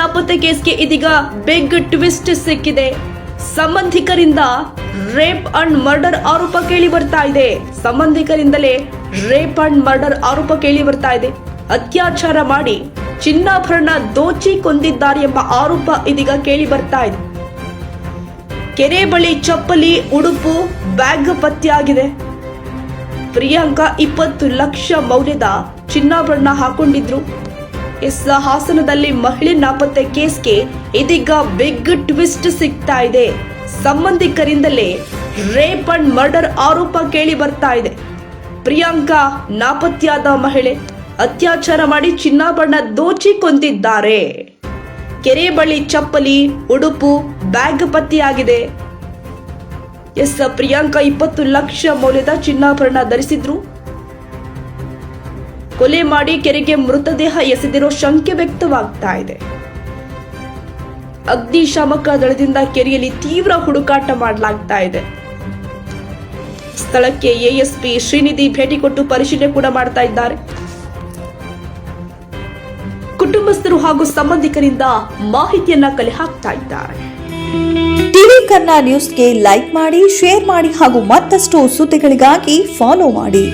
ನಾಪತ್ತೆ ಕೇಸ್ಗೆ ಇದೀಗ big twist ಸಿಕ್ಕಿದೆ. ಸಂಬಂಧಿಕರಿಂದ ರೇಪ್ ಅಂಡ್ ಮರ್ಡರ್ ಆರೋಪ ಕೇಳಿ ಬರ್ತಾ ಇದೆ. ಸಂಬಂಧಿಕರಿಂದಲೇ ರೇಪ್ ಅಂಡ್ ಮರ್ಡರ್ ಆರೋಪ ಕೇಳಿ ಬರ್ತಾ ಇದೆ. ಅತ್ಯಾಚಾರ ಮಾಡಿ ಚಿನ್ನಾಭರಣ ದೋಚಿ ಕೊಂದಿದ್ದಾರೆ ಎಂಬ ಆರೋಪ ಇದೀಗ ಕೇಳಿ ಬರ್ತಾ ಇದೆ. ಕೆರೆ ಬಳಿ ಚಪ್ಪಲಿ, ಉಡುಪು, ಬ್ಯಾಗ್ ಪತ್ತೆಯಾಗಿದೆ. ಪ್ರಿಯಾಂಕಾ 20 ಲಕ್ಷ ಮೌಲ್ಯದ ಚಿನ್ನಾಭರಣ ಹಾಕೊಂಡಿದ್ರು. ಹಾಸನದಲ್ಲಿ ಮಹಿಳೆ ನಾಪತ್ತೆ ಕೇಸ್ಗೆ ಇದೀಗ ಬಿಗ್ ಟ್ವಿಸ್ಟ್ ಸಿಗ್ತಾ ಇದೆ. ಸಂಬಂಧಿಕರಿಂದಲೇ ರೇಪ್ ಅಂಡ್ ಮರ್ಡರ್ ಆರೋಪ ಕೇಳಿ ಬರ್ತಾ ಇದೆ. ಪ್ರಿಯಾಂಕಾ ನಾಪತ್ತೆಯಾದ ಮಹಿಳೆ ಅತ್ಯಾಚಾರ ಮಾಡಿ ಚಿನ್ನಾಭರಣ ದೋಚಿ ಕೊಂದಿದ್ದಾರೆ. ಕೆರೆ ಬಳಿ ಚಪ್ಪಲಿ, ಉಡುಪು, ಬ್ಯಾಗ್ ಪತ್ತೆಯಾಗಿದೆ. ಪ್ರಿಯಾಂಕಾ 20 ಲಕ್ಷ ಮೌಲ್ಯದ ಚಿನ್ನಾಭರಣ ಧರಿಸಿದ್ರು. ಕೊಲೆ ಮಾಡಿ ಕೆರೆಗೆ ಮೃತದೇಹ ಎಸೆದಿರೋ ಶಂಕೆ ವ್ಯಕ್ತವಾಗ್ತಾ ಇದೆ. ಅಗ್ನಿಶಾಮಕ ದಳದಿಂದ ಕೆರೆಯಲ್ಲಿ ತೀವ್ರ ಹುಡುಕಾಟ ಮಾಡಲಾಗ್ತಾ ಇದೆ. ಸ್ಥಳಕ್ಕೆ ಎಎಸ್ಪಿ ಶ್ರೀನಿಧಿ ಭೇಟಿ ಕೊಟ್ಟು ಪರಿಶೀಲನೆ ಕೂಡ ಮಾಡ್ತಾ ಇದ್ದಾರೆ. ಕುಟುಂಬಸ್ಥರು ಹಾಗೂ ಸಂಬಂಧಿಕರಿಂದ ಮಾಹಿತಿಯನ್ನ ಕಲೆ ಹಾಕ್ತಾ ಇದ್ದಾರೆ. ಟಿವಿ ಕನ್ನಡ ನ್ಯೂಸ್ಗೆ ಲೈಕ್ ಮಾಡಿ, ಶೇರ್ ಮಾಡಿ ಹಾಗೂ ಮತ್ತಷ್ಟು ಸುದ್ದಿಗಳಿಗಾಗಿ ಫಾಲೋ ಮಾಡಿ.